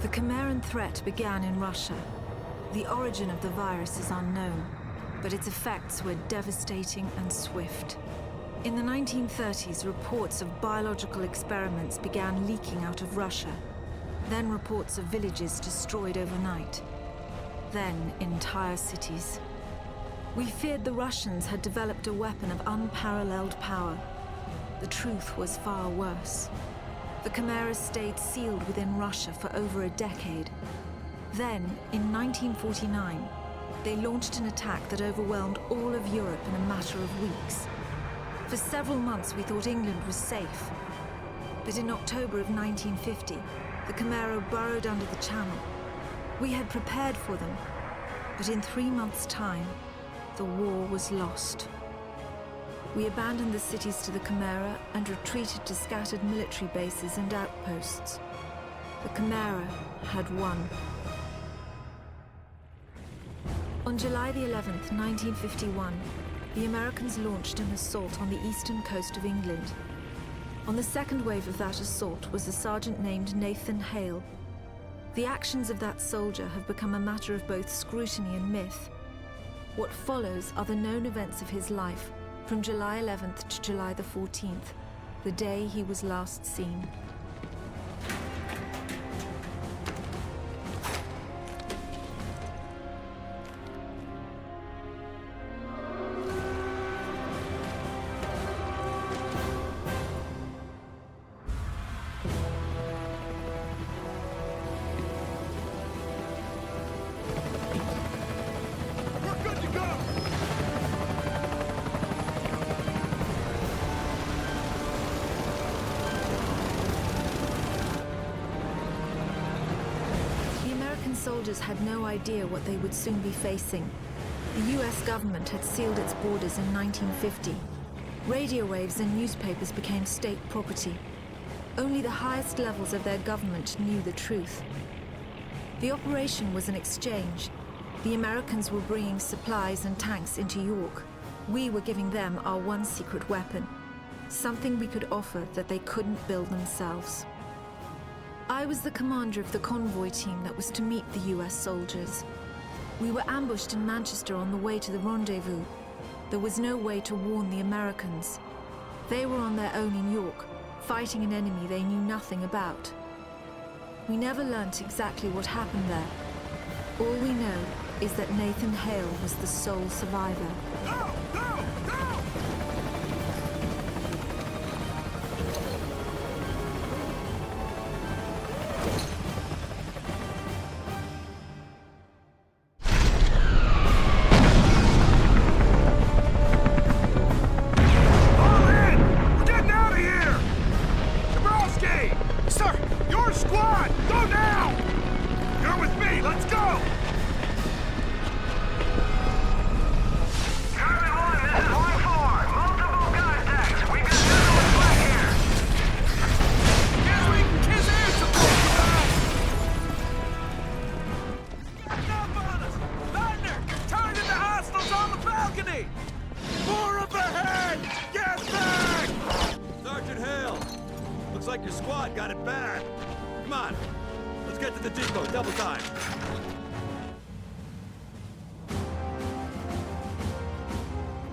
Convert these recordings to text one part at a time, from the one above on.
The camaran threat began in Russia. The origin of the virus is unknown, but its effects were devastating and swift. In the 1930s, reports of biological experiments began leaking out of Russia. Then reports of villages destroyed overnight. Then entire cities. We feared the Russians had developed a weapon of unparalleled power. The truth was far worse. The Chimeras stayed sealed within Russia for over a decade. Then, in 1949, they launched an attack that overwhelmed all of Europe in a matter of weeks. For several months, we thought England was safe. But in October of 1950, the Chimera burrowed under the Channel. We had prepared for them, but in 3 months' time, the war was lost. We abandoned the cities to the Chimera and retreated to scattered military bases and outposts. The Chimera had won. On July the 11th, 1951, the Americans launched an assault on the eastern coast of England. On the second wave of that assault was a sergeant named Nathan Hale. The actions of that soldier have become a matter of both scrutiny and myth. What follows are the known events of his life from July 11th to July the 14th, the day he was last seen. Soldiers had no idea what they would soon be facing. The US government had sealed its borders in 1950. Radio waves and newspapers became state property. Only the highest levels of their government knew the truth. The operation was an exchange. The Americans were bringing supplies and tanks into York. We were giving them our one secret weapon, something we could offer that they couldn't build themselves. I was the commander of the convoy team that was to meet the US soldiers. We were ambushed in Manchester on the way to the rendezvous. There was no way to warn the Americans. They were on their own in York, fighting an enemy they knew nothing about. We never learnt exactly what happened there. All we know is that Nathan Hale was the sole survivor. Go! Go! Go!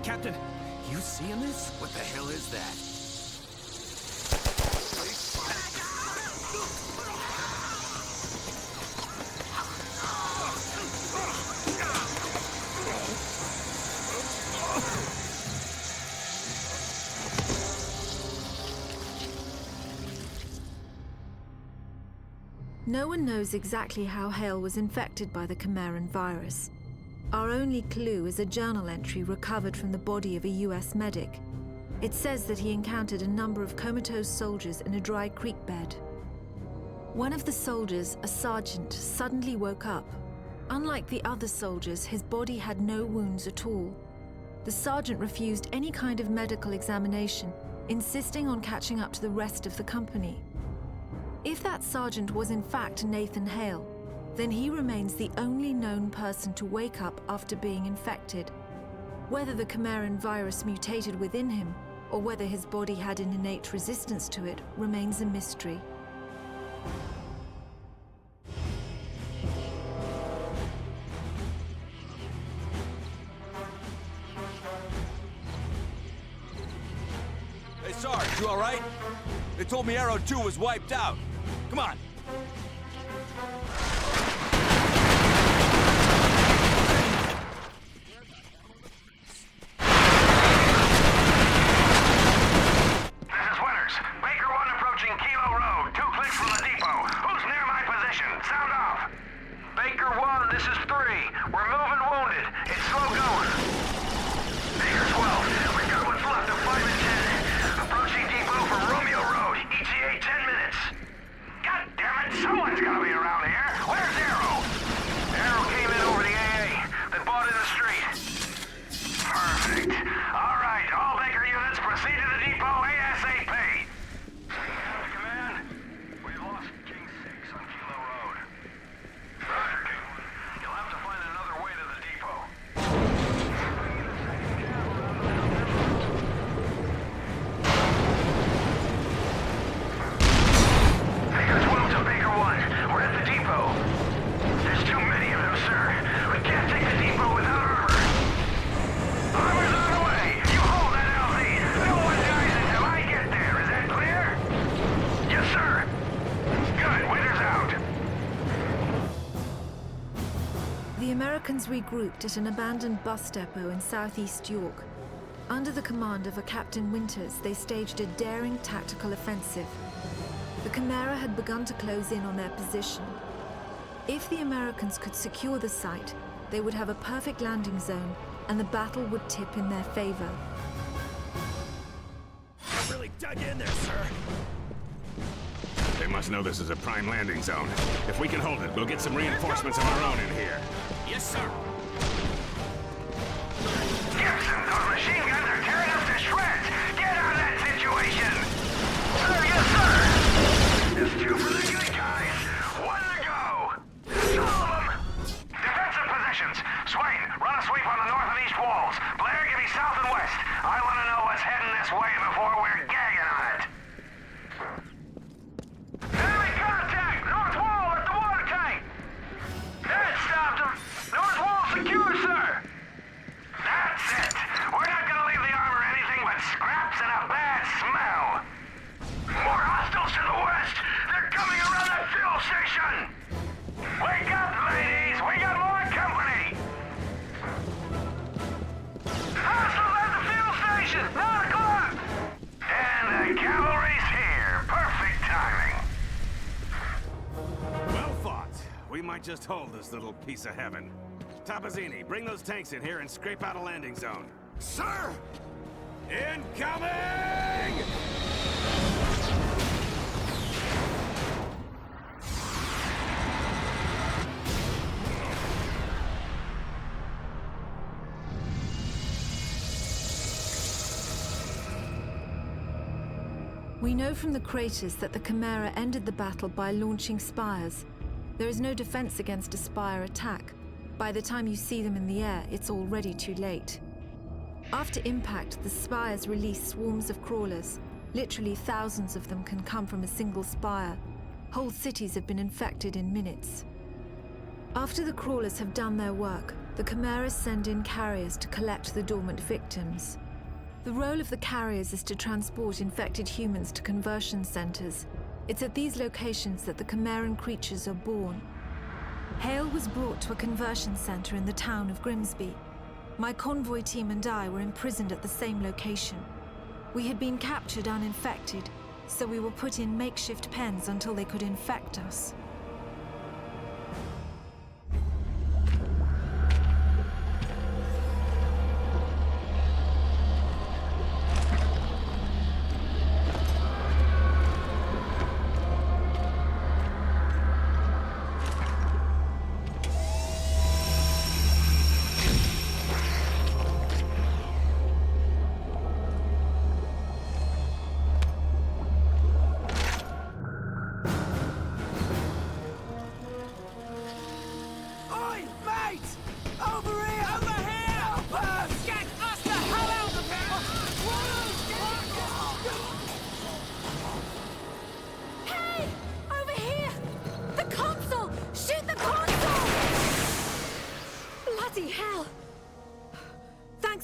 Captain, you seeing this? What the hell is that? No one knows exactly how Hale was infected by the Camaran virus. Our only clue is a journal entry recovered from the body of a US medic. It says that he encountered a number of comatose soldiers in a dry creek bed. One of the soldiers, a sergeant, suddenly woke up. Unlike the other soldiers, his body had no wounds at all. The sergeant refused any kind of medical examination, insisting on catching up to the rest of the company. If that sergeant was in fact Nathan Hale, then he remains the only known person to wake up after being infected. Whether the Camaran virus mutated within him, or whether his body had an innate resistance to it, remains a mystery. You all right? They told me Arrow 2 was wiped out. Come on. The Americans regrouped at an abandoned bus depot in southeast York. Under the command of a Captain Winters, they staged a daring tactical offensive. The Camara had begun to close in on their position. If the Americans could secure the site, they would have a perfect landing zone, and the battle would tip in their favor. Really dug in there, sir. They must know this is a prime landing zone. If we can hold it, we'll get some reinforcements of our own in here. Yes, sir. Gibson, those machine guns are tearing us to shreds! Get out of that situation! Sir, yes, sir! There's two for the good guys. One to go! That's all of them! Defensive positions. Swain, run a sweep on the north and east walls. Blair, give me south and west. I want to know what's heading this way before we're gagging on it. Enemy contact! North wall at the water tank! That stopped them! North wall secure, sir! That's it! We're not gonna leave the armor anything but scraps and a bad smell! More hostiles to the west! They're coming around that fuel station! Wake up, ladies! We got more company! Hostiles at the fuel station! 9 o'clock! And the cavalry's here! Perfect timing! Well fought. We might just hold this little piece of heaven. Tapazzini, bring those tanks in here and scrape out a landing zone. Sir! Incoming! We know from the craters that the Camara ended the battle by launching spires. There is no defense against a spire attack. By the time you see them in the air, it's already too late. After impact, the spires release swarms of crawlers. Literally thousands of them can come from a single spire. Whole cities have been infected in minutes. After the crawlers have done their work, the Camaras send in carriers to collect the dormant victims. The role of the carriers is to transport infected humans to conversion centers. It's at these locations that the Camaran creatures are born. Hale was brought to a conversion center in the town of Grimsby. My convoy team and I were imprisoned at the same location. We had been captured uninfected, so we were put in makeshift pens until they could infect us.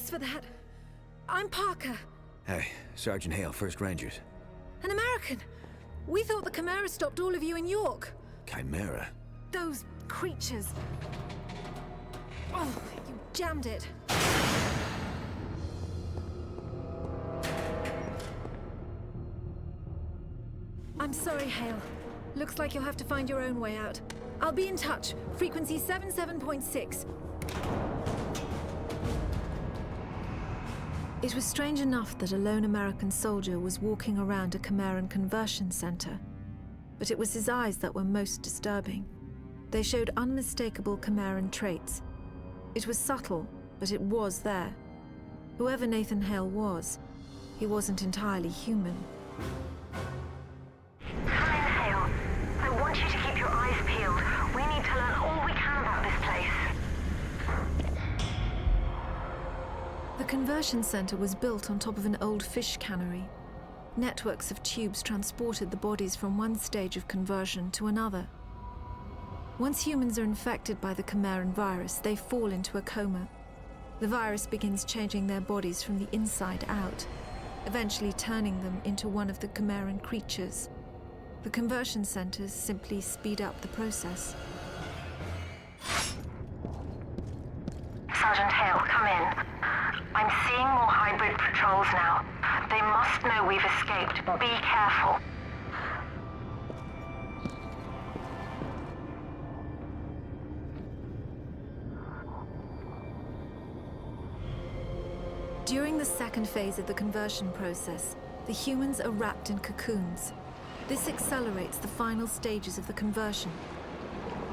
For that. I'm Parker. Hey, Sergeant Hale, 1st Rangers. American! We thought the Chimera stopped all of you in York. Chimera? Those creatures. Oh, you jammed it. I'm sorry, Hale. Looks like you'll have to find your own way out. I'll be in touch. Frequency 77.6. It was strange enough that a lone American soldier was walking around a Camaran conversion center. But it was his eyes that were most disturbing. They showed unmistakable Camaran traits. It was subtle, but it was there. Whoever Nathan Hale was, he wasn't entirely human. Come in, Hale. I want you to keep your eyes peeled. We need to learn all we can about this place. The conversion center was built on top of an old fish cannery. Networks of tubes transported the bodies from one stage of conversion to another. Once humans are infected by the Camaran virus, they fall into a coma. The virus begins changing their bodies from the inside out, eventually turning them into one of the Camaran creatures. The conversion centers simply speed up the process. Sergeant Hale, come in. I'm seeing more hybrid patrols now. They must know we've escaped. Be careful. During the second phase of the conversion process, the humans are wrapped in cocoons. This accelerates the final stages of the conversion.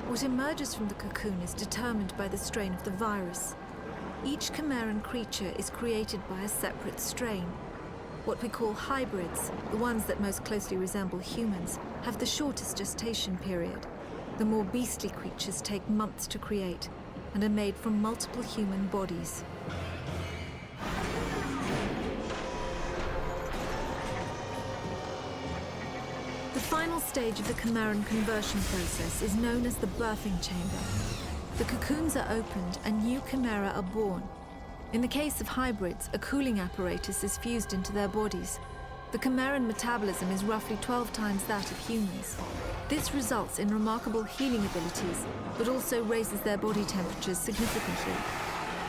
What emerges from the cocoon is determined by the strain of the virus. Each Camaran creature is created by a separate strain. What we call hybrids, the ones that most closely resemble humans, have the shortest gestation period. The more beastly creatures take months to create and are made from multiple human bodies. The final stage of the Camaran conversion process is known as the birthing chamber. The cocoons are opened and new chimera are born. In the case of hybrids, a cooling apparatus is fused into their bodies. The Camaran metabolism is roughly 12 times that of humans. This results in remarkable healing abilities, but also raises their body temperatures significantly.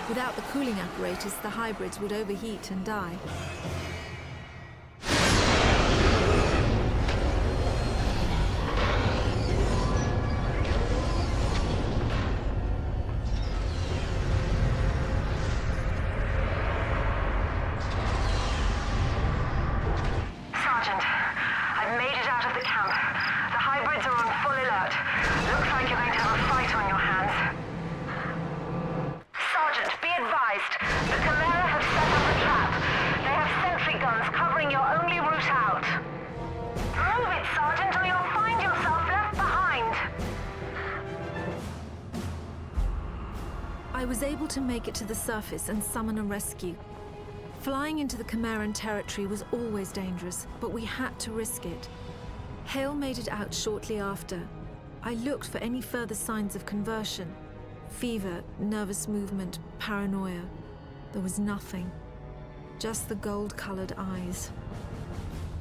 Without the cooling apparatus, the hybrids would overheat and die. I was able to make it to the surface and summon a rescue. Flying into the Camaran territory was always dangerous, but we had to risk it. Hale made it out shortly after. I looked for any further signs of conversion. Fever, nervous movement, paranoia. There was nothing. Just the gold-colored eyes.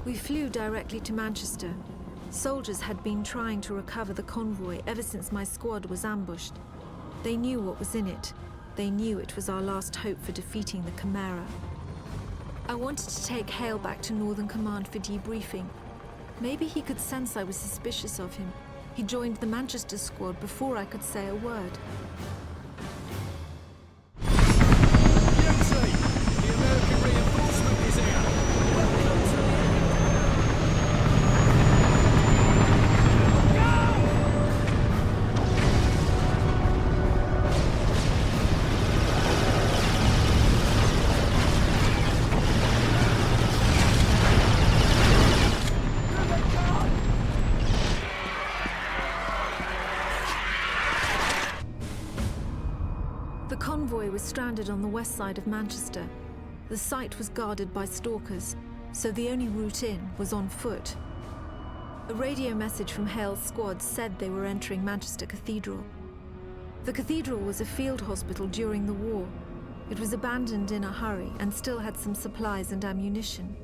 We flew directly to Manchester. Soldiers had been trying to recover the convoy ever since my squad was ambushed. They knew what was in it. They knew it was our last hope for defeating the Chimera. I wanted to take Hale back to Northern Command for debriefing. Maybe he could sense I was suspicious of him. He joined the Manchester squad before I could say a word. The American reinforcement is here. Welcome to the The convoy was stranded on the west side of Manchester. The site was guarded by stalkers, so the only route in was on foot. A radio message from Hale's squad said they were entering Manchester Cathedral. The cathedral was a field hospital during the war. It was abandoned in a hurry and still had some supplies and ammunition.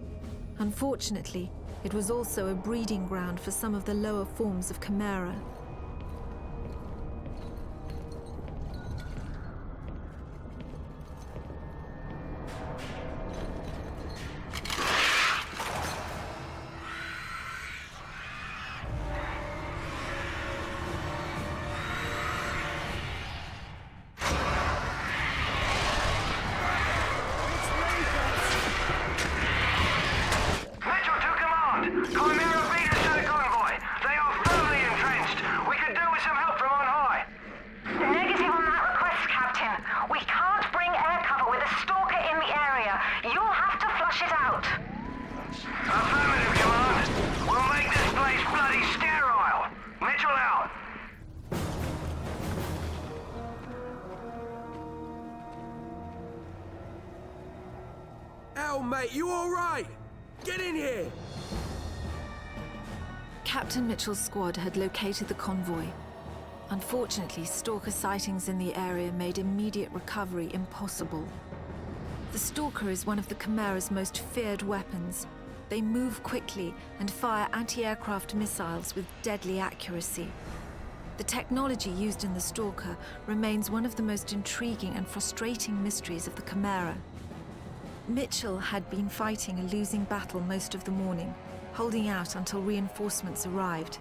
Unfortunately, It was also a breeding ground for some of the lower forms of Camara. Hale, mate, you all right? Get in here! Captain Mitchell's squad had located the convoy. Unfortunately, stalker sightings in the area made immediate recovery impossible. The stalker is one of the Camara's most feared weapons. They move quickly and fire anti-aircraft missiles with deadly accuracy. The technology used in the stalker remains one of the most intriguing and frustrating mysteries of the Camara. Mitchell had been fighting a losing battle most of the morning, holding out until reinforcements arrived.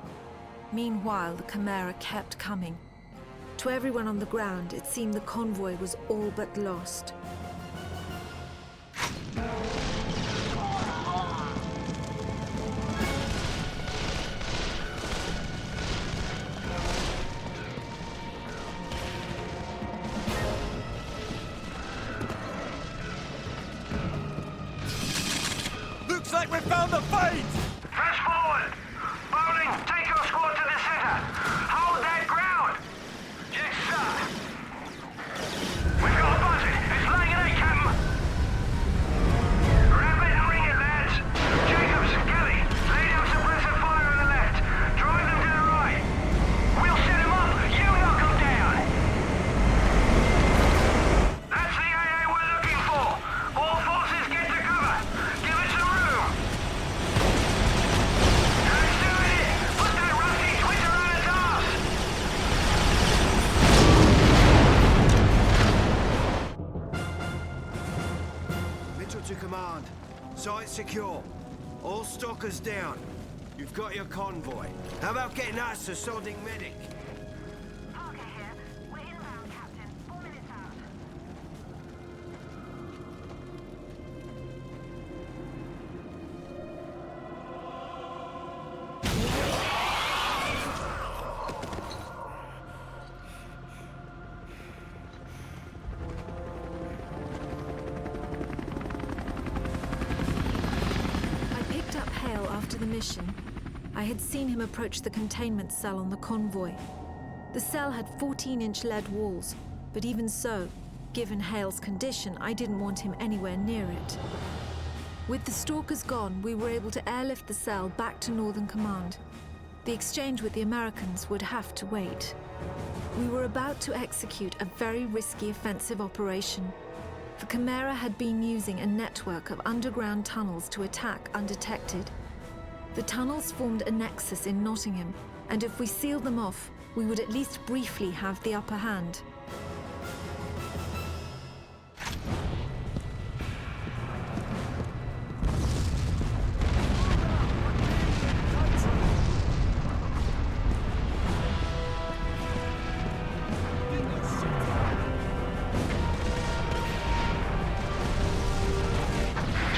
Meanwhile, the Camara kept coming. To everyone on the ground, it seemed the convoy was all but lost. Looks like we found the fight! Press forward! Bowling, take your squad to the center! Hold that ground! Yes, sir! We've got a buzzard! It's laying an egg, Captain! Grab it and ring it, lads! Jacobs, Kelly, lay down suppressive fire on the left! Drive them to the right! We'll set them up! You knock them down! That's the AA we're looking for! All forces get to cover! Give us some room! Let's do it! Put that rusty twitter on its arse! Mitchell to command. Site secure. All stalkers down. You've got your convoy. How about getting us a sodding medic? Parker here. We're inbound, Captain. 4 minutes out. I picked up Hale after the mission. I had seen him approach the containment cell on the convoy. The cell had 14-inch lead walls, but even so, given Hale's condition, I didn't want him anywhere near it. With the stalkers gone, we were able to airlift the cell back to Northern Command. The exchange with the Americans would have to wait. We were about to execute a very risky offensive operation. The Camara had been using a network of underground tunnels to attack undetected. The tunnels formed a nexus in Nottingham, and if we sealed them off, we would at least briefly have the upper hand.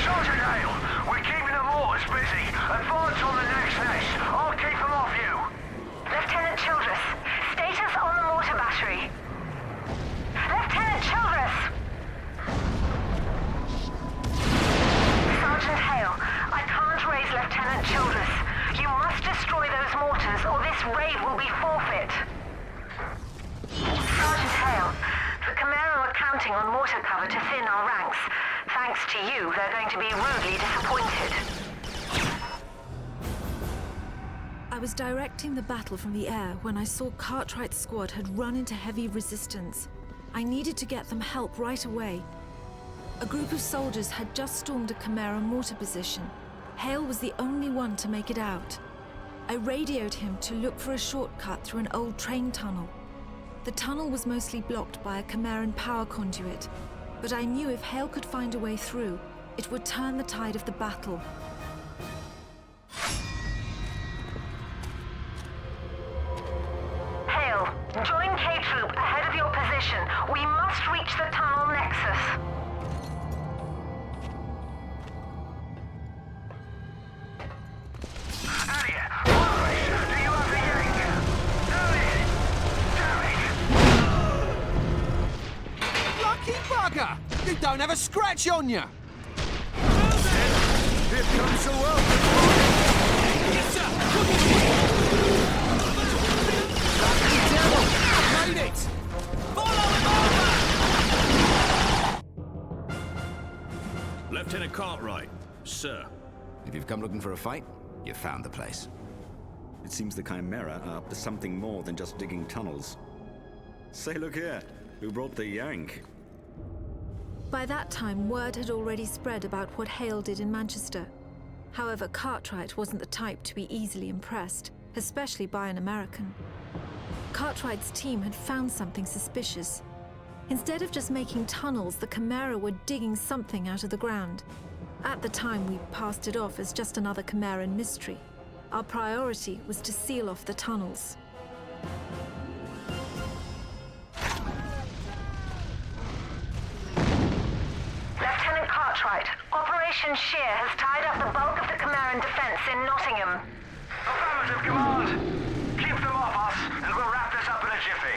Sergeant Hale, we're keeping the mortars busy. Advance on the next nest. I'll keep them off you. Lieutenant Childress, status on the mortar battery. Lieutenant Childress! Sergeant Hale, I can't raise Lieutenant Childress. You must destroy those mortars or this raid will be forfeit. Sergeant Hale, the Camara are counting on mortar cover to thin our ranks. Thanks to you, they're going to be rudely disappointed. I was directing the battle from the air when I saw Cartwright's squad had run into heavy resistance. I needed to get them help right away. A group of soldiers had just stormed a Camara mortar position. Hale was the only one to make it out. I radioed him to look for a shortcut through an old train tunnel. The tunnel was mostly blocked by a Camaran power conduit, but I knew if Hale could find a way through, it would turn the tide of the battle. Hale, join K-Troop ahead of your position. We must reach the tunnel nexus. Adia, operation, do you have the yank? Damn it! Lucky bugger! You don't have a scratch on you! Here comes the welcome. Yes, sir! Lucky devil! Made it! Follow him over! Lieutenant Cartwright, sir. If you've come looking for a fight, you've found the place. It seems the Chimera are up to something more than just digging tunnels. Say, look here. Who brought the yank? By that time, word had already spread about what Hale did in Manchester. However, Cartwright wasn't the type to be easily impressed, especially by an American. Cartwright's team had found something suspicious. Instead of just making tunnels, the Chimera were digging something out of the ground. At the time, we passed it off as just another Chimeran mystery. Our priority was to seal off the tunnels. Lieutenant Cartwright, Operation Shear has tied up the bulk of the Camaran defense in Nottingham. Affirmative, command. Keep them off us, and we'll wrap this up in a jiffy.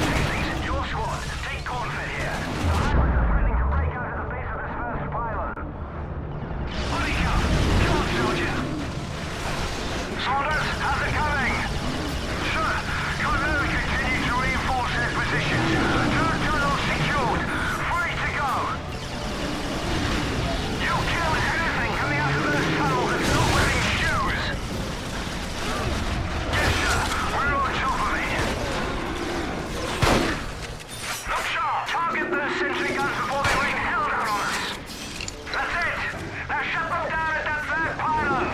Daisies, your squad, take Cornfed here. The highways are threatening to break out at the base of this first pylon. Body count. Come on, soldier. Saunders, how's it coming? Sir, Chimera continue to reinforce their positions. Third tunnel secured. Free to go. You kill anything coming out of those tunnels that's not wearing shoes. Yes, sir. We're on top of it. Look sharp. Target those sentry guns before they rain hell down on us. That's it. Now shut them down at that third pylon.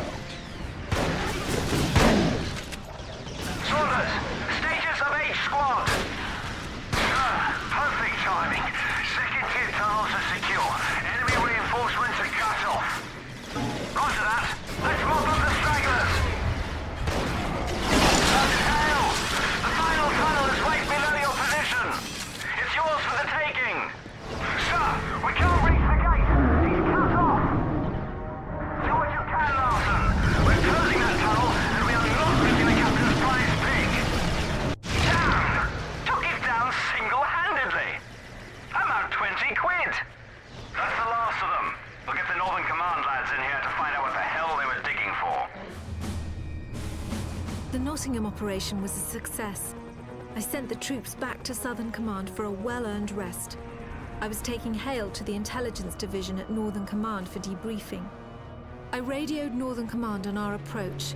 Saunders, status of H squad. Sir, perfect timing. Second tier tunnels are secure. Enemy reinforcements are cut off. Roger that. Let's mop up the stragglers. That's Hale. The final tunnel is right below your position. It's yours for the taking. Sir, we can't reach the gate. He's cut off. Do what you can, Larson. We're closing that tunnel, and we are not reaching the captain's prize pig. Damn! Took it down single-handedly. About 20 quid. That's the last of them. We'll get the Northern Command lads in here to find out what the hell they were digging for. The Nottingham operation was a success. I sent the troops back to Southern Command for a well-earned rest. I was taking Hale to the Intelligence Division at Northern Command for debriefing. I radioed Northern Command on our approach.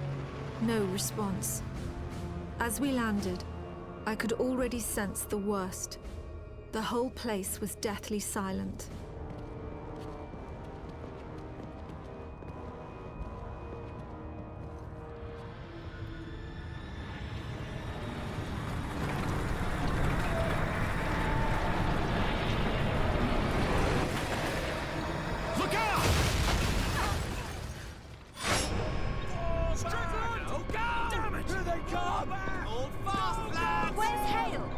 No response. As we landed, I could already sense the worst. The whole place was deathly silent. Look out! Damn it! Here they come! Hold fast, lads! Where's Hale?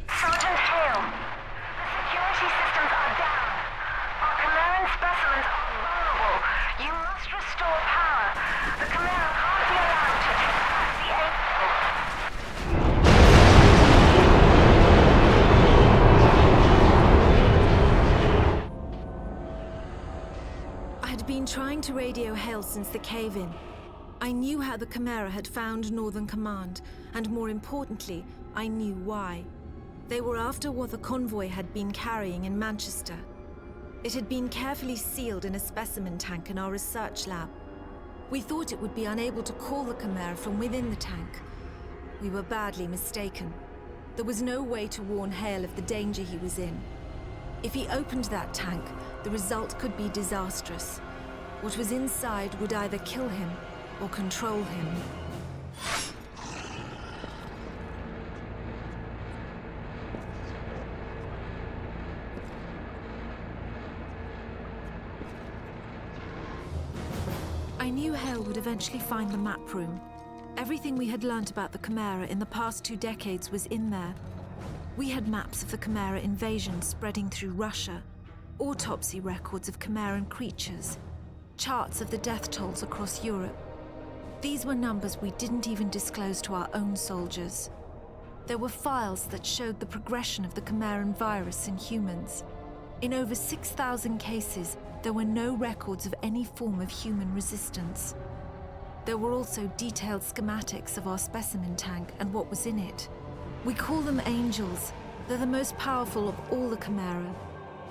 Sergeant Hale, the security systems are down. Our Camaran specimens are vulnerable. You must restore power. The Chimera can't be allowed to trespass the Angel. I had been trying to radio Hale since the cave-in. I knew how the Chimera had found Northern Command, and more importantly, I knew why. They were after what the convoy had been carrying in Manchester. It had been carefully sealed in a specimen tank in our research lab. We thought it would be unable to call the Chimera from within the tank. We were badly mistaken. There was no way to warn Hale of the danger he was in. If he opened that tank, the result could be disastrous. What was inside would either kill him or control him. I knew Hale would eventually find the map room. Everything we had learnt about the Chimera in the past 2 decades was in there. We had maps of the Chimera invasion spreading through Russia, autopsy records of Chimeran creatures, charts of the death tolls across Europe. These were numbers we didn't even disclose to our own soldiers. There were files that showed the progression of the Chimeran virus in humans. In over 6,000 cases, there were no records of any form of human resistance. There were also detailed schematics of our specimen tank and what was in it. We call them angels. They're the most powerful of all the Chimera.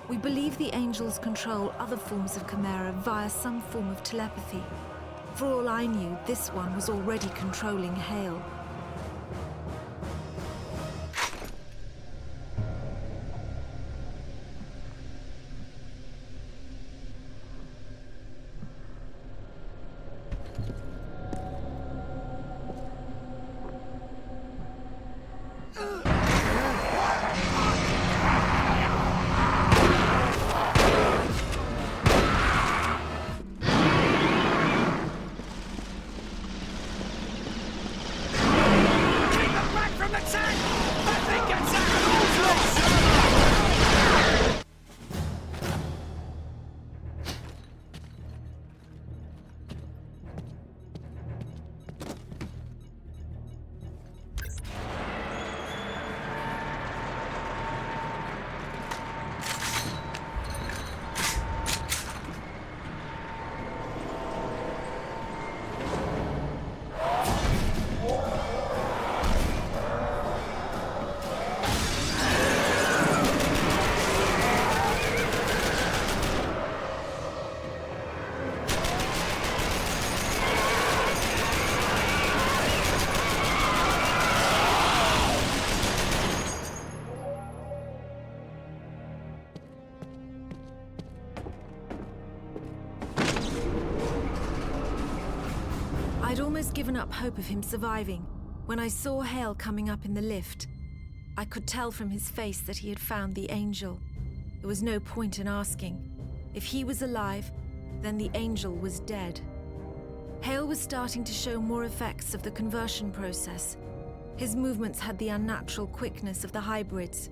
We believe the angels control other forms of Chimera via some form of telepathy. For all I knew, this one was already controlling Hale. I'd almost given up hope of him surviving when I saw Hale coming up in the lift. I could tell from his face that he had found the angel. There was no point in asking. If he was alive, then the angel was dead. Hale was starting to show more effects of the conversion process. His movements had the unnatural quickness of the hybrids.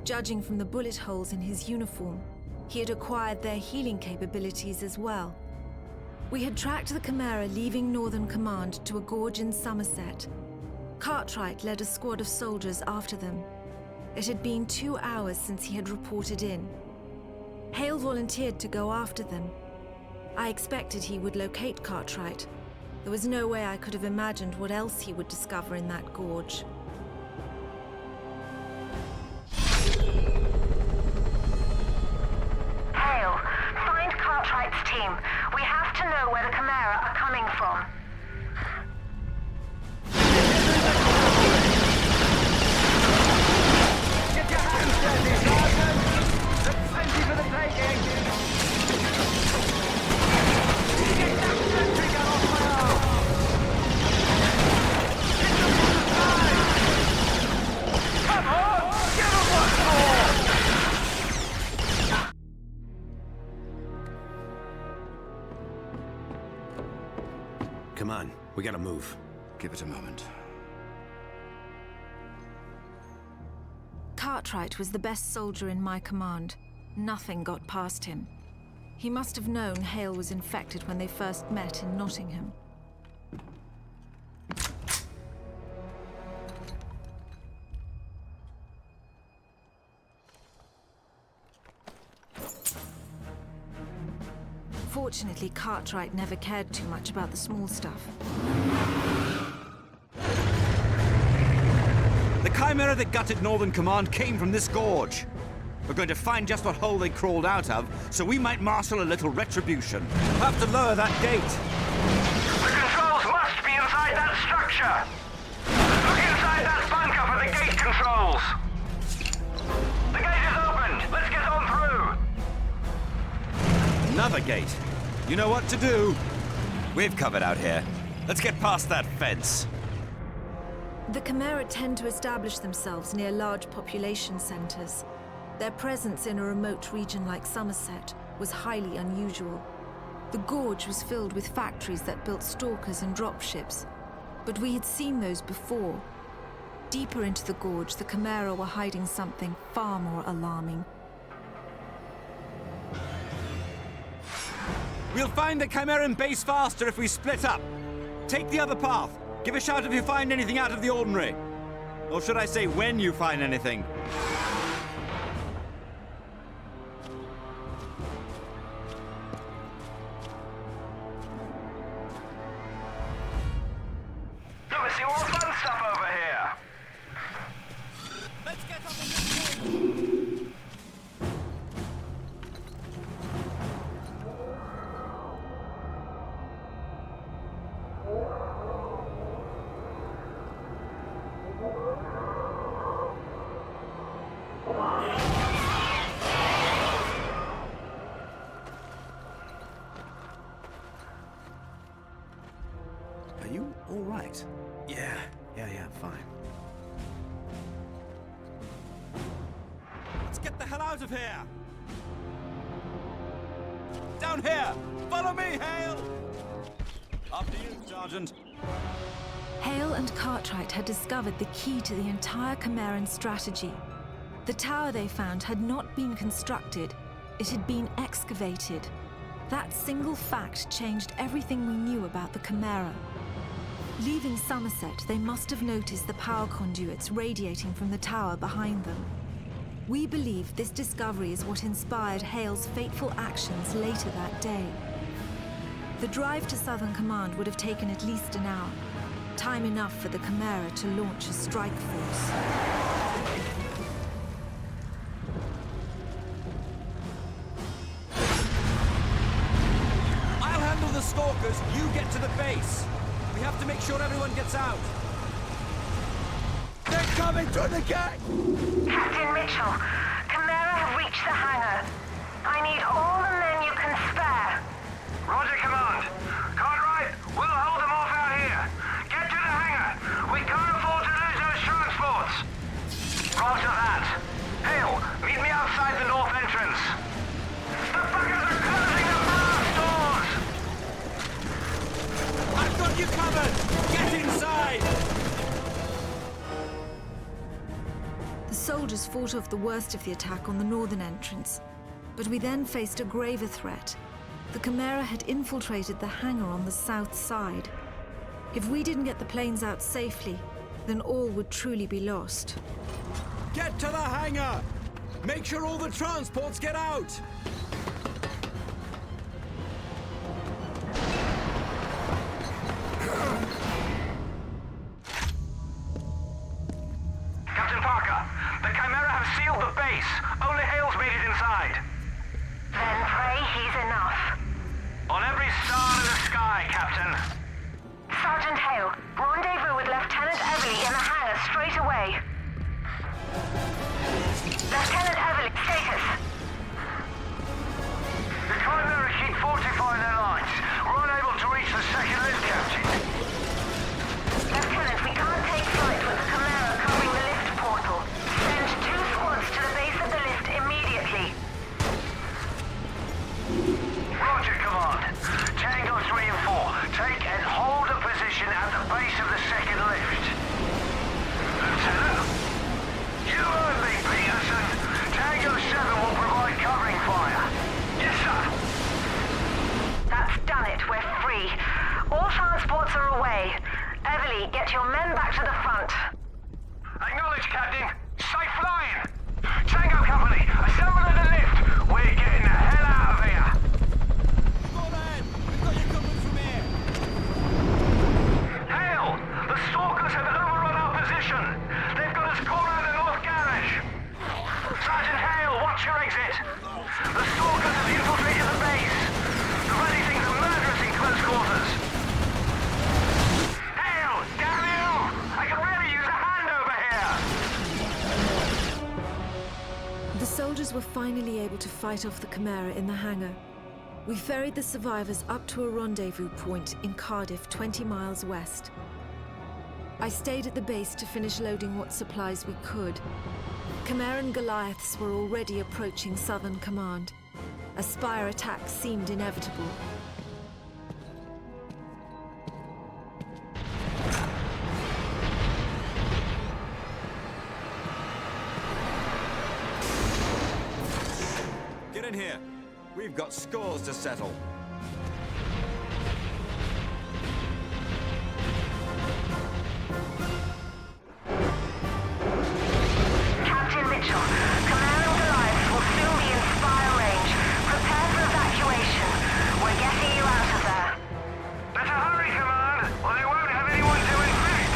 Judging from the bullet holes in his uniform, he had acquired their healing capabilities as well. We had tracked the Chimera leaving Northern Command to a gorge in Somerset. Cartwright led a squad of soldiers after them. It had been 2 hours since he had reported in. Hale volunteered to go after them. I expected he would locate Cartwright. There was no way I could have imagined what else he would discover in that gorge. Hale, find Cartwright's team. We have to know where the Chimera are coming from. Get your hands dirty, Sergeant! There's plenty for the taking! Get that sentry gun off my arm! Get them to the side! Come on! Give them once more! Come on, we gotta move. Give it a moment. Cartwright was the best soldier in my command. Nothing got past him. He must have known Hale was infected when they first met in Nottingham. Fortunately, Cartwright never cared too much about the small stuff. The Chimera that gutted Northern Command came from this gorge. We're going to find just what hole they crawled out of, so we might marshal a little retribution. We'll have to lower that gate. The controls must be inside that structure! Looking Use that bunker for the gate controls. The gate is opened. Let's get on through. Another gate. You know what to do. We've covered out here. Let's get past that fence. The Camara tend to establish themselves near large population centres. Their presence in a remote region like Somerset was highly unusual. The gorge was filled with factories that built stalkers and dropships, but we had seen those before. Deeper into the gorge, the Camara were hiding something far more alarming. We'll find the Camaran base faster if we split up. Take the other path. Give a shout if you find anything out of the ordinary. Or should I say, when you find anything? Let me see all the fun stuff over here. Let's get up on this gate. Are you all right? Yeah, fine. Let's get the hell out of here! Down here! Follow me, Hale! After you, Sergeant. Hale and Cartwright had discovered the key to the entire Camaran strategy. The tower they found had not been constructed, it had been excavated. That single fact changed everything we knew about the Camara. Leaving Somerset, they must have noticed the power conduits radiating from the tower behind them. We believe this discovery is what inspired Hale's fateful actions later that day. The drive to Southern Command would have taken at least an hour, time enough for the Camara to launch a strike force. I'll handle the stalkers, you get to the base. We have to make sure everyone gets out. They're coming through the gate! Captain Mitchell, Camara have reached the hangar. I need all the men you can spare. Roger, Command. Cartwright, we'll hold them off out here. Get to the hangar. We can't afford to lose those transports. Roger that. Hale, meet me outside the north entrance. The buggers are closing the blast doors! I've got you covered! Get inside! The soldiers fought off the worst of the attack on the northern entrance, but we then faced a graver threat. The Camara had infiltrated the hangar on the south side. If we didn't get the planes out safely, then all would truly be lost. Get to the hangar! Make sure all the transports get out! Captain Parker, the Chimera have sealed the base. Only Hale's made it inside. Then pray he's enough. On every star in the sky, Captain. Sergeant Hale, rendezvous with Lieutenant Everly in the hangar straight away. Lieutenant Everly, status. The Chimera keep fortifying their lines. We're unable to reach the second lift, Captain. Lieutenant, we can't take flight with the Camara covering the lift portal. Send 2 squads to the base of the lift immediately. Roger, Command. Tango 3 and 4, take and hold a position at the base of the second lift. Lieutenant? You heard me, Peterson. Tango 7 will provide covering fire. Yes, sir. That's done it. We're free. All transports are away. Everly, get your men back to the front. Acknowledged, Captain. Safe flying. Tango Company, assemble at the lift. We're getting the hell out of here. Go ahead! We've got you coming from here! Hale, the stalkers have overrun our position. They've got us caught around the north garage. Sergeant Hale, watch your exit. The stalkers have infiltrated the base. The bloody things are murderous in close quarters. Hale, damn you! I could really use a hand finally able to fight off the Chimera in the hangar. We ferried the survivors up to a rendezvous point in Cardiff, 20 miles west. I stayed at the base to finish loading what supplies we could. Camaran Goliaths were already approaching Southern Command. A Spire attack seemed inevitable. Get in here. We've got scores to settle. Captain Mitchell, Camaran Goliaths will soon be in Spire range. Prepare for evacuation. We're getting you out of there. Better hurry, Command, or they won't have anyone to infect.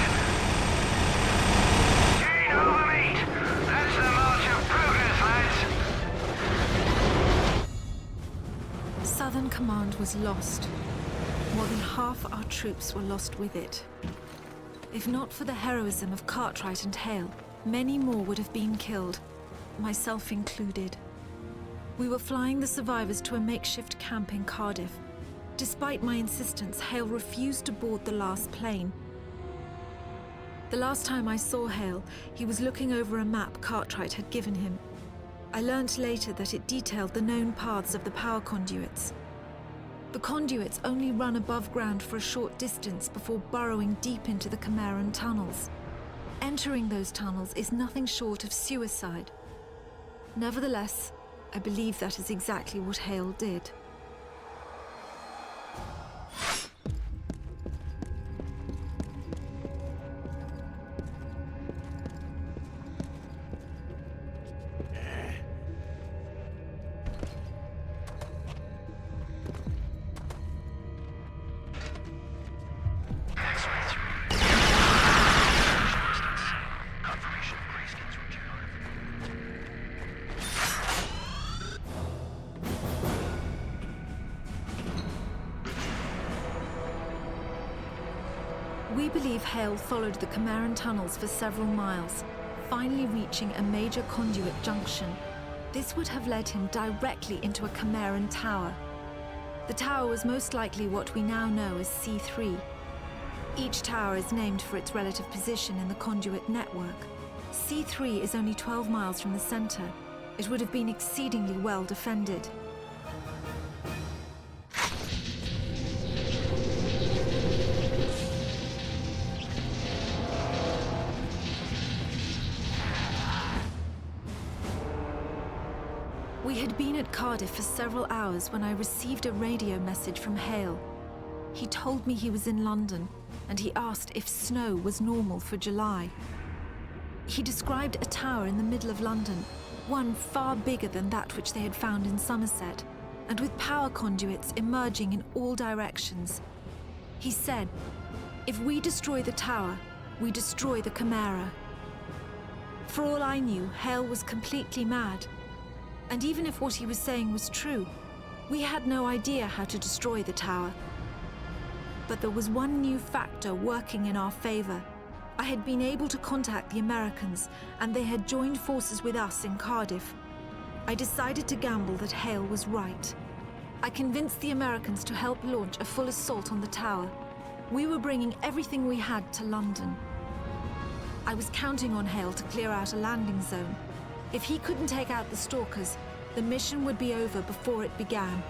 Gain over meat. That's the march of progress, lads. Southern Command was lost. More than half our troops were lost with it. If not for the heroism of Cartwright and Hale, many more would have been killed, myself included. We were flying the survivors to a makeshift camp in Cardiff. Despite my insistence, Hale refused to board the last plane. The last time I saw Hale, he was looking over a map Cartwright had given him. I learnt later that it detailed the known paths of the power conduits. The conduits only run above ground for a short distance before burrowing deep into the Camaran tunnels. Entering those tunnels is nothing short of suicide. Nevertheless, I believe that is exactly what Hale did. We believe Hale followed the Camaran tunnels for several miles, finally reaching a major conduit junction. This would have led him directly into a Camaran tower. The tower was most likely what we now know as C3. Each tower is named for its relative position in the conduit network. C3 is only 12 miles from the center. It would have been exceedingly well defended. We had been at Cardiff for several hours when I received a radio message from Hale. He told me he was in London, and he asked if snow was normal for July. He described a tower in the middle of London, one far bigger than that which they had found in Somerset, and with power conduits emerging in all directions. He said, "If we destroy the tower, we destroy the Chimera." For all I knew, Hale was completely mad. And even if what he was saying was true, we had no idea how to destroy the tower. But there was one new factor working in our favor. I had been able to contact the Americans, and they had joined forces with us in Cardiff. I decided to gamble that Hale was right. I convinced the Americans to help launch a full assault on the tower. We were bringing everything we had to London. I was counting on Hale to clear out a landing zone. If he couldn't take out the stalkers, the mission would be over before it began.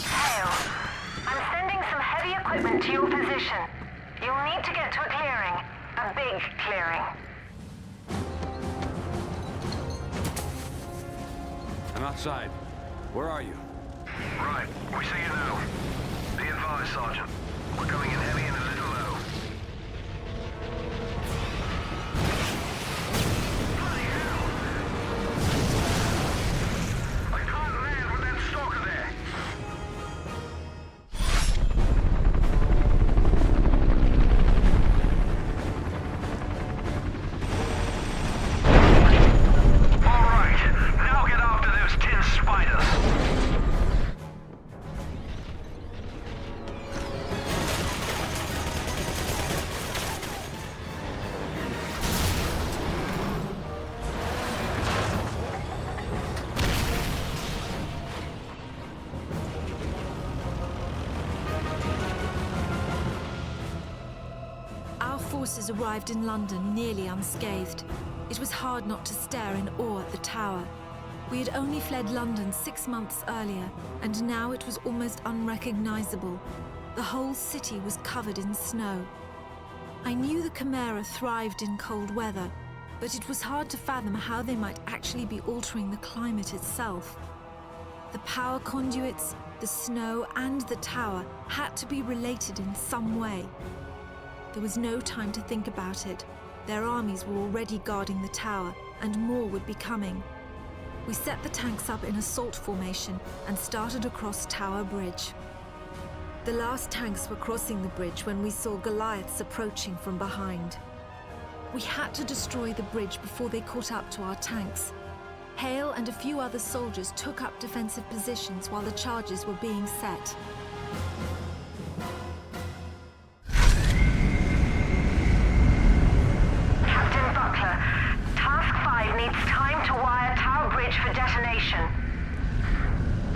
Hale, I'm sending some heavy equipment to your position. You'll need to get to a clearing. A big clearing. I'm outside. Where are you? Right, we see you now. Be advised, Sergeant. We're coming in heavy and a little low. Bloody hell! I can't land with that stalker there. forces arrived in London nearly unscathed. It was hard not to stare in awe at the tower. We had only fled London 6 months earlier, and now it was almost unrecognizable. The whole city was covered in snow. I knew the Chimera thrived in cold weather, but it was hard to fathom how they might actually be altering the climate itself. The power conduits, the snow, and the tower had to be related in some way. There was no time to think about it. Their armies were already guarding the tower, and more would be coming. We set the tanks up in assault formation and started across Tower Bridge. The last tanks were crossing the bridge when we saw Goliaths approaching from behind. We had to destroy the bridge before they caught up to our tanks. Hale and a few other soldiers took up defensive positions while the charges were being set. Captain Buckler, Task 5 needs time to wire Tower Bridge for detonation.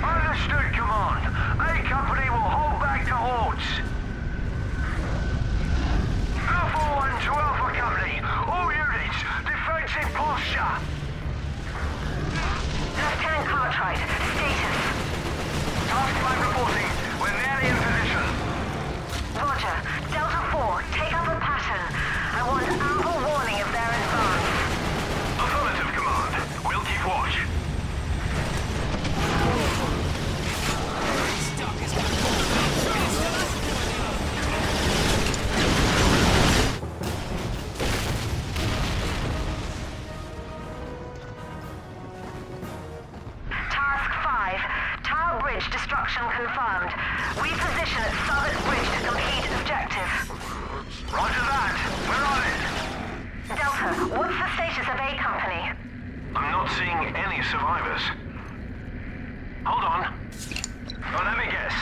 Understood, Command. A company will hold back the hordes. Alpha 1 to Alpha Company. All units, defensive posture. Lieutenant Cartwright, status. Task 5 reporting. We're nearly in position. Roger. Delta 4, take up a pattern. I want ample warning of their advance. Affirmative, Command. We'll keep watch. Task 5, Tower Bridge destruction confirmed. Reposition at Southwark Bridge to complete objective. Roger that. We're on it. Delta, what's the status of A Company? I'm not seeing any survivors. Hold on. Oh, let me guess.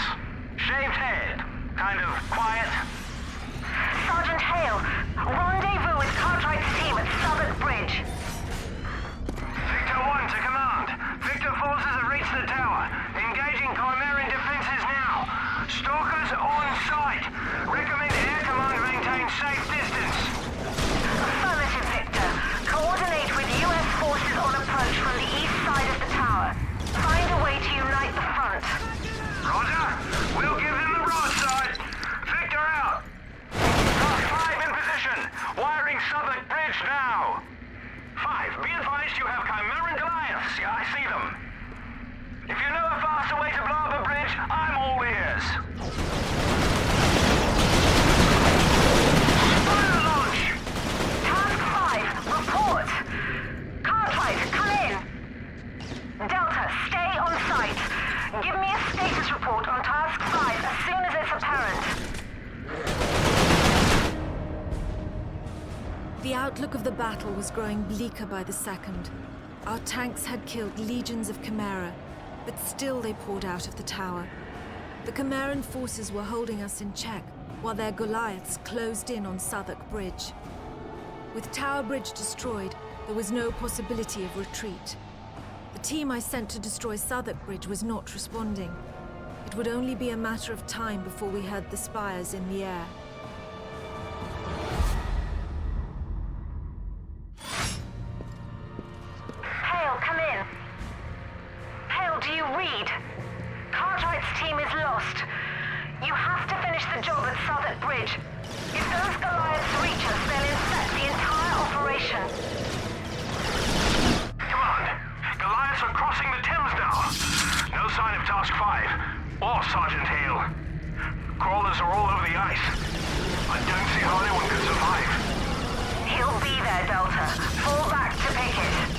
Shaved head. Kind of quiet. Sergeant Hale, rendezvous with Cartwright's team at Southwark Bridge. Victor 1 to command. Victor forces have reached the tower. Engaging Chimeran defenses now. Stalkers on site. Recommend Air Command maintain safe distance. Affirmative, Victor. Coordinate with U.S. forces on approach from the east side of the tower. Find a way to unite the front. Roger. We'll give them the broadside. Victor out. Task 5 in position. Wiring Southwark Bridge now. 5, be advised you have Chimeran Goliaths. Yeah, I see them. If you know a faster way to blow up a bridge, I'm all ears. Fire launch! Task 5, report. Cartwright, come in. Delta, stay on site. Give me a status report on Task 5 as soon as it's apparent. The outlook of the battle was growing bleaker by the second. Our tanks had killed legions of Chimera, but still they poured out of the tower. The Chimeran forces were holding us in check, while their Goliaths closed in on Southwark Bridge. With Tower Bridge destroyed, there was no possibility of retreat. The team I sent to destroy Southwark Bridge was not responding. It would only be a matter of time before we heard the spires in the air. Hale, come in. Hale, do you read? Cartwright's team is lost. You have to finish the job at Southwark Bridge. If those Goliaths reach us, they'll infect the entire operation. Command, Goliaths are crossing the Thames now. No sign of Task 5 or Sergeant Hale. Crawlers are all over the ice. I don't see how anyone could survive. He'll be there, Delta. Fall back to picket.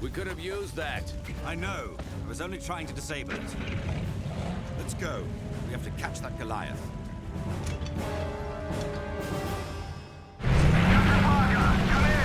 We could have used that. I know. I was only trying to disable it. Let's go. We have to catch that Goliath. Captain Parker, come in.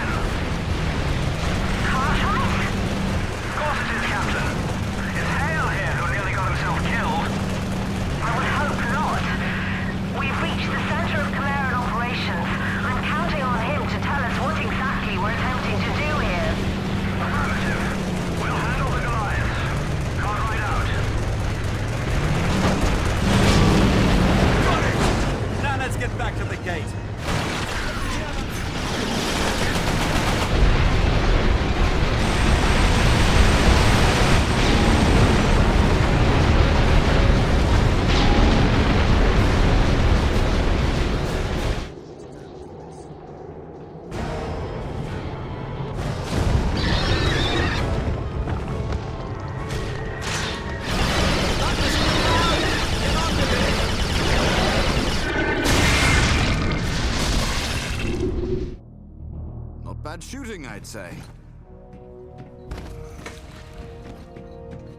amusing, I'd say.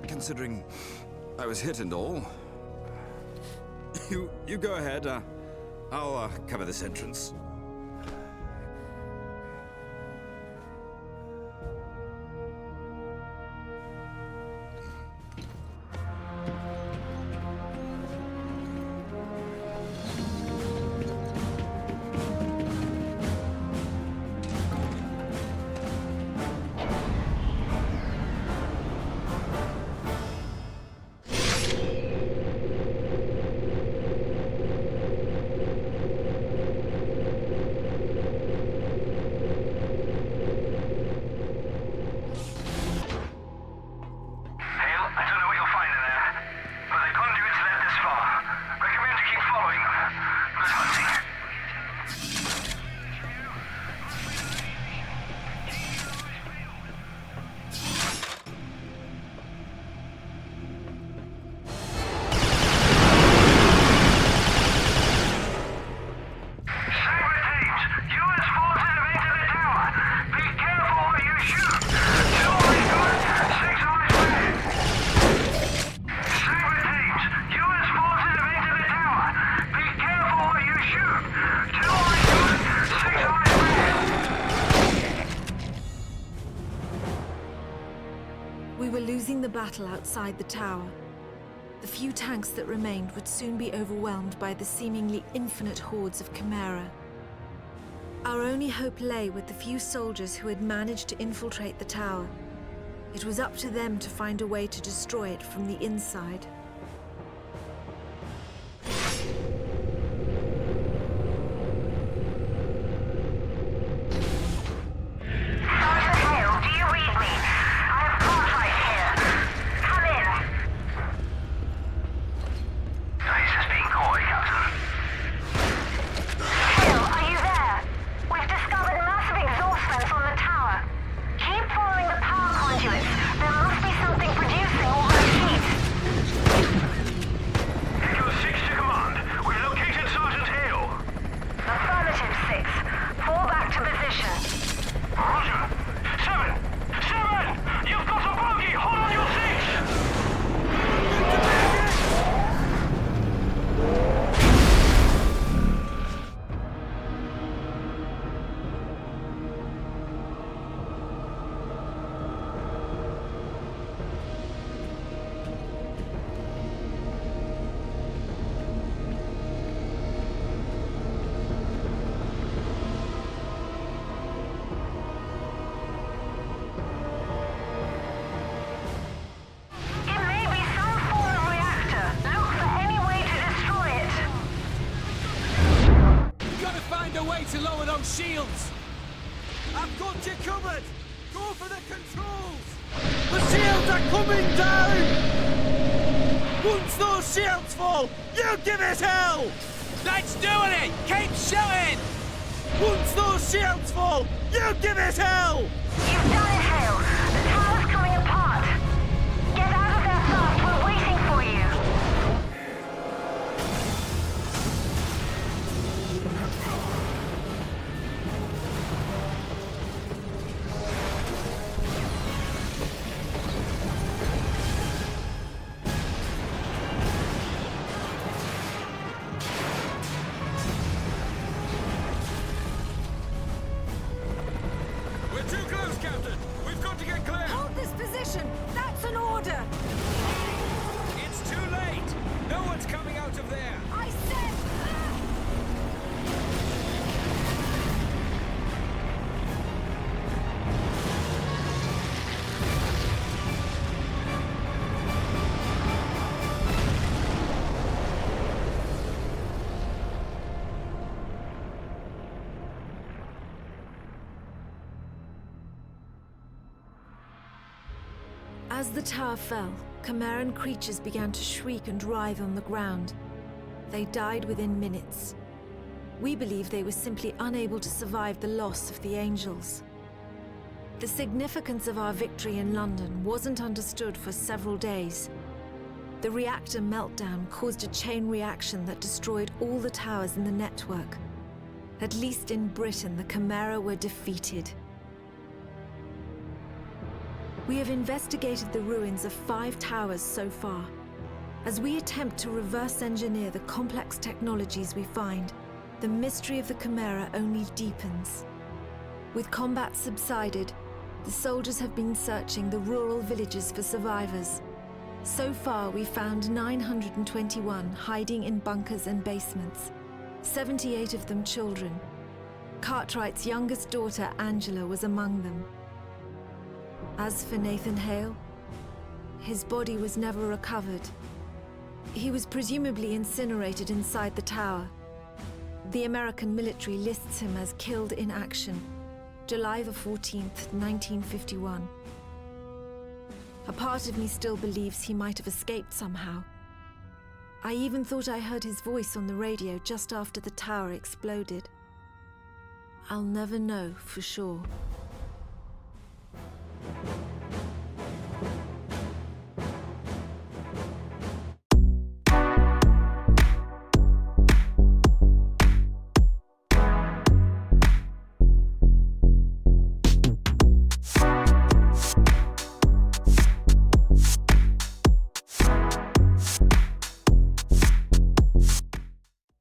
Considering I was hit and all. You go ahead. I'll cover this entrance. Losing the battle outside the tower. The few tanks that remained would soon be overwhelmed by the seemingly infinite hordes of Chimera. Our only hope lay with the few soldiers who had managed to infiltrate the tower. It was up to them to find a way to destroy it from the inside. Shields! I've got you covered! Go for the controls! The shields are coming down! Once those shields fall, you give it hell! Let's do it! Keep shooting! Once those shields fall, you give it hell! You've done it, Hale. The tower's coming apart. Get out of there fast. We're waiting for you. As the tower fell, camaran creatures began to shriek and writhe on the ground. They died within minutes. We believe they were simply unable to survive the loss of the angels. The significance of our victory in London wasn't understood for several days. The reactor meltdown caused a chain reaction that destroyed all the towers in the network. At least in Britain, the Chimera were defeated. We have investigated the ruins of 5 towers so far. As we attempt to reverse engineer the complex technologies we find, the mystery of the Chimera only deepens. With combat subsided, the soldiers have been searching the rural villages for survivors. So far, we found 921 hiding in bunkers and basements, 78 of them children. Cartwright's youngest daughter, Angela, was among them. As for Nathan Hale, his body was never recovered. He was presumably incinerated inside the tower. The American military lists him as killed in action, July the 14th, 1951. A part of me still believes he might have escaped somehow. I even thought I heard his voice on the radio just after the tower exploded. I'll never know for sure.